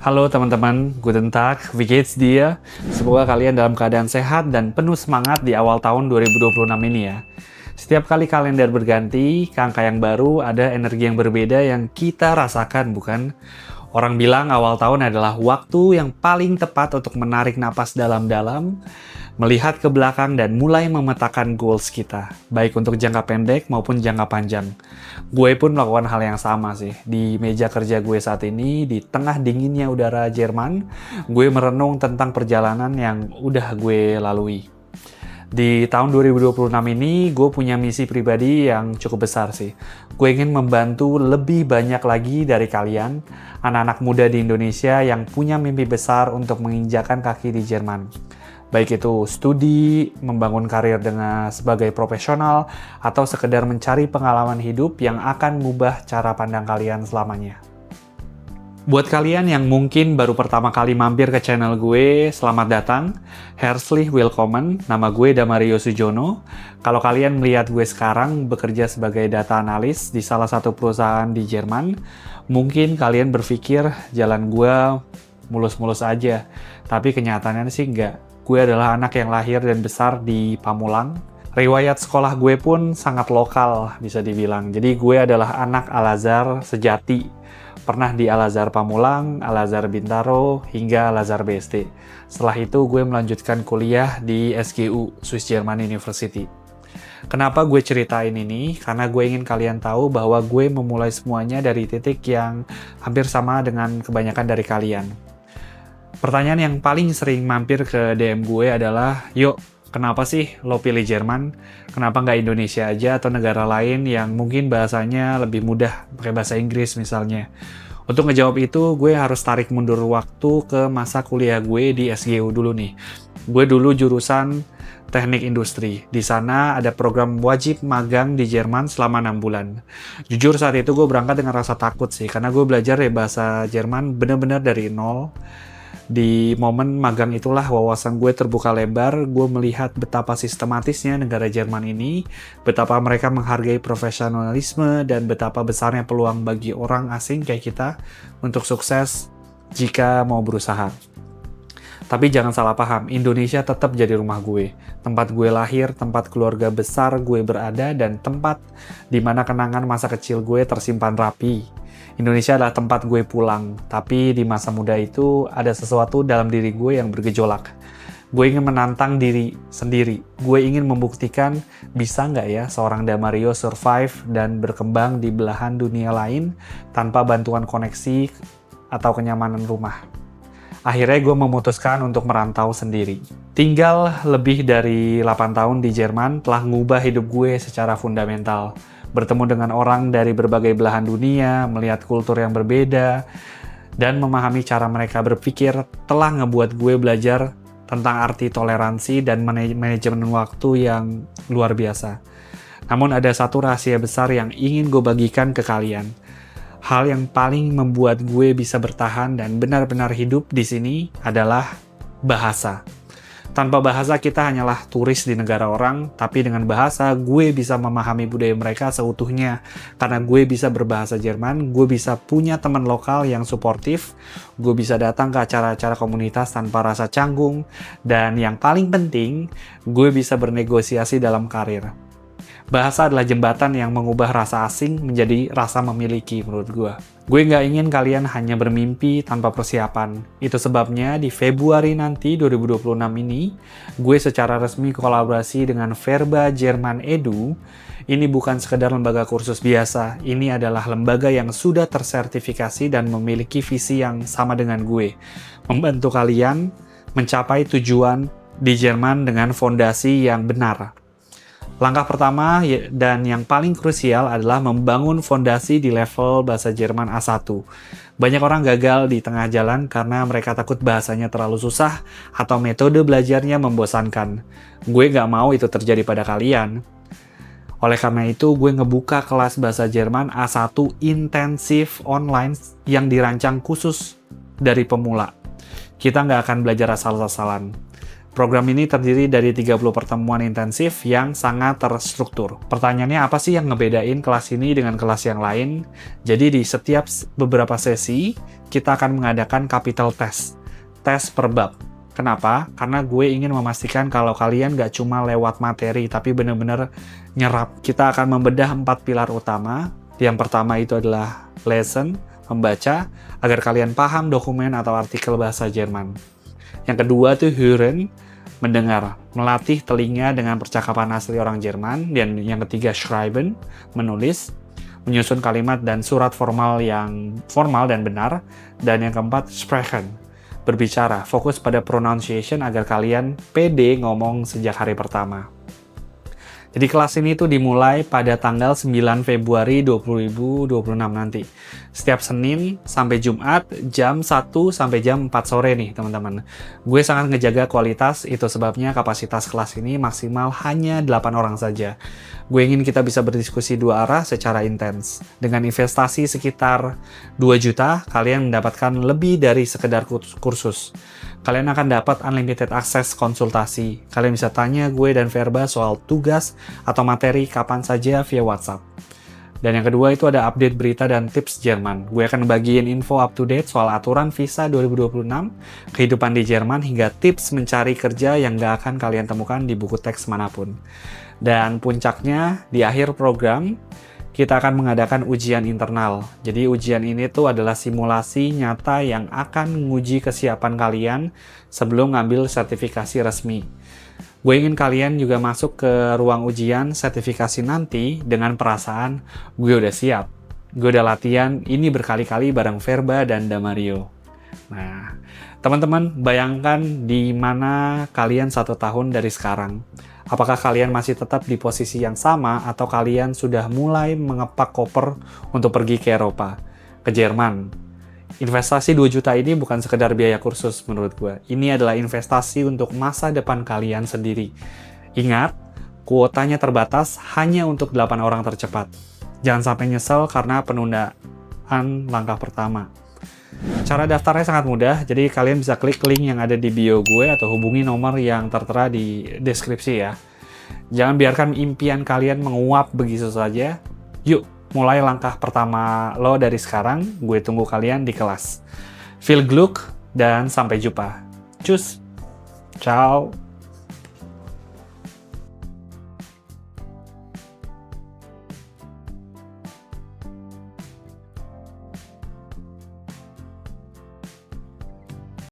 Halo teman-teman, Guten Tag, wie geht's dir? Semoga kalian dalam keadaan sehat dan penuh semangat di awal tahun 2026 ini ya. Setiap kali kalender berganti, angka yang baru, ada energi yang berbeda yang kita rasakan, bukan? Orang bilang awal tahun adalah waktu yang paling tepat untuk menarik napas dalam-dalam, melihat ke belakang dan mulai memetakan goals kita, baik untuk jangka pendek maupun jangka panjang. Gue pun melakukan hal yang sama sih. Di meja kerja gue saat ini, di tengah dinginnya udara Jerman, gue merenung tentang perjalanan yang udah gue lalui. Di tahun 2026 ini, gue punya misi pribadi yang cukup besar sih. Gue ingin membantu lebih banyak lagi dari kalian, anak-anak muda di Indonesia yang punya mimpi besar untuk menginjakan kaki di Jerman. Baik itu studi, membangun karir sebagai profesional, atau sekedar mencari pengalaman hidup yang akan mengubah cara pandang kalian selamanya. Buat kalian yang mungkin baru pertama kali mampir ke channel gue, selamat datang. Herzlich willkommen, nama gue Damario Sujono. Kalau kalian melihat gue sekarang bekerja sebagai data analis di salah satu perusahaan di Jerman, mungkin kalian berpikir jalan gue mulus-mulus aja. Tapi kenyataannya sih enggak. Gue adalah anak yang lahir dan besar di Pamulang. Riwayat sekolah gue pun sangat lokal, bisa dibilang. Jadi gue adalah anak Al-Azhar sejati. Pernah di Al-Azhar Pamulang, Al-Azhar Bintaro, hingga Al-Azhar BSD. Setelah itu gue melanjutkan kuliah di SGU, Swiss German University. Kenapa gue ceritain ini? Karena gue ingin kalian tahu bahwa gue memulai semuanya dari titik yang hampir sama dengan kebanyakan dari kalian. Pertanyaan yang paling sering mampir ke DM gue adalah, yuk, kenapa sih lo pilih Jerman? Kenapa nggak Indonesia aja atau negara lain yang mungkin bahasanya lebih mudah, pakai bahasa Inggris misalnya? Untuk ngejawab itu, gue harus tarik mundur waktu ke masa kuliah gue di SGU dulu nih. Gue dulu jurusan teknik industri. Di sana ada program wajib magang di Jerman selama 6 bulan. Jujur saat itu gue berangkat dengan rasa takut sih, karena gue belajar bahasa Jerman bener-bener dari nol. Di momen magang itulah wawasan gue terbuka lebar, gue melihat betapa sistematisnya negara Jerman ini, betapa mereka menghargai profesionalisme, dan betapa besarnya peluang bagi orang asing kayak kita untuk sukses jika mau berusaha. Tapi jangan salah paham, Indonesia tetap jadi rumah gue. Tempat gue lahir, tempat keluarga besar gue berada, dan tempat di mana kenangan masa kecil gue tersimpan rapi. Indonesia adalah tempat gue pulang, tapi di masa muda itu ada sesuatu dalam diri gue yang bergejolak. Gue ingin menantang diri sendiri. Gue ingin membuktikan bisa nggak ya seorang Damario survive dan berkembang di belahan dunia lain tanpa bantuan koneksi atau kenyamanan rumah. Akhirnya gue memutuskan untuk merantau sendiri. Tinggal lebih dari 8 tahun di Jerman telah mengubah hidup gue secara fundamental. Bertemu dengan orang dari berbagai belahan dunia, melihat kultur yang berbeda, dan memahami cara mereka berpikir telah ngebuat gue belajar tentang arti toleransi dan manajemen waktu yang luar biasa. Namun ada satu rahasia besar yang ingin gue bagikan ke kalian. Hal yang paling membuat gue bisa bertahan dan benar-benar hidup di sini adalah bahasa. Tanpa bahasa kita hanyalah turis di negara orang, tapi dengan bahasa gue bisa memahami budaya mereka seutuhnya. Karena gue bisa berbahasa Jerman, gue bisa punya teman lokal yang suportif, gue bisa datang ke acara-acara komunitas tanpa rasa canggung, dan yang paling penting, gue bisa bernegosiasi dalam karir. Bahasa adalah jembatan yang mengubah rasa asing menjadi rasa memiliki menurut gue. Gue nggak ingin kalian hanya bermimpi tanpa persiapan. Itu sebabnya di Februari nanti 2026 ini, gue secara resmi kolaborasi dengan Verba Jerman Edu. Ini bukan sekedar lembaga kursus biasa, ini adalah lembaga yang sudah tersertifikasi dan memiliki visi yang sama dengan gue. Membantu kalian mencapai tujuan di Jerman dengan fondasi yang benar. Langkah pertama dan yang paling krusial adalah membangun fondasi di level bahasa Jerman A1. Banyak orang gagal di tengah jalan karena mereka takut bahasanya terlalu susah atau metode belajarnya membosankan. Gue nggak mau itu terjadi pada kalian. Oleh karena itu, gue ngebuka kelas bahasa Jerman A1 intensif online yang dirancang khusus dari pemula. Kita nggak akan belajar asal-asalan. Program ini terdiri dari 30 pertemuan intensif yang sangat terstruktur. Pertanyaannya apa sih yang ngebedain kelas ini dengan kelas yang lain? Jadi di setiap beberapa sesi, kita akan mengadakan capital test, tes per bab. Kenapa? Karena gue ingin memastikan kalau kalian gak cuma lewat materi, tapi bener-bener nyerap. Kita akan membedah 4 pilar utama. Yang pertama itu adalah lesson, membaca, agar kalian paham dokumen atau artikel bahasa Jerman. Yang kedua tuh hören, mendengar, melatih telinga dengan percakapan asli orang Jerman. Dan yang ketiga schreiben, menulis, menyusun kalimat dan surat formal yang formal dan benar. Dan yang keempat sprechen, berbicara, fokus pada pronunciation agar kalian pede ngomong sejak hari pertama. Jadi kelas ini tuh dimulai pada tanggal 9 Februari 2026 nanti. Setiap Senin sampai Jumat jam 1 sampai jam 4 sore nih teman-teman. Gue sangat ngejaga kualitas, itu sebabnya kapasitas kelas ini maksimal hanya 8 orang saja. Gue ingin kita bisa berdiskusi dua arah secara intens. Dengan investasi sekitar 2 juta, kalian mendapatkan lebih dari sekedar kursus. Kalian akan dapat unlimited akses konsultasi. Kalian bisa tanya gue dan Verba soal tugas atau materi kapan saja via WhatsApp. Dan yang kedua itu ada update berita dan tips Jerman. Gue akan bagiin info up to date soal aturan visa 2026, kehidupan di Jerman, hingga tips mencari kerja yang gak akan kalian temukan di buku teks manapun. Dan puncaknya, di akhir program, kita akan mengadakan ujian internal. Jadi ujian ini tuh adalah simulasi nyata yang akan menguji kesiapan kalian sebelum ngambil sertifikasi resmi. Gue ingin kalian juga masuk ke ruang ujian sertifikasi nanti dengan perasaan gue udah siap. Gue udah latihan ini berkali-kali bareng Verba dan Damario. Nah, teman-teman bayangkan di mana kalian 1 tahun dari sekarang. Apakah kalian masih tetap di posisi yang sama atau kalian sudah mulai mengepak koper untuk pergi ke Eropa, ke Jerman? Investasi 2 juta ini bukan sekedar biaya kursus menurut gue. Ini adalah investasi untuk masa depan kalian sendiri. Ingat, kuotanya terbatas hanya untuk 8 orang tercepat. Jangan sampai nyesel karena penundaan langkah pertama. Cara daftarnya sangat mudah, jadi kalian bisa klik link yang ada di bio gue atau hubungi nomor yang tertera di deskripsi ya. Jangan biarkan impian kalian menguap begitu saja. Yuk, mulai langkah pertama lo dari sekarang. Gue tunggu kalian di kelas. Viel Glück dan sampai jumpa. Tschüss. Ciao.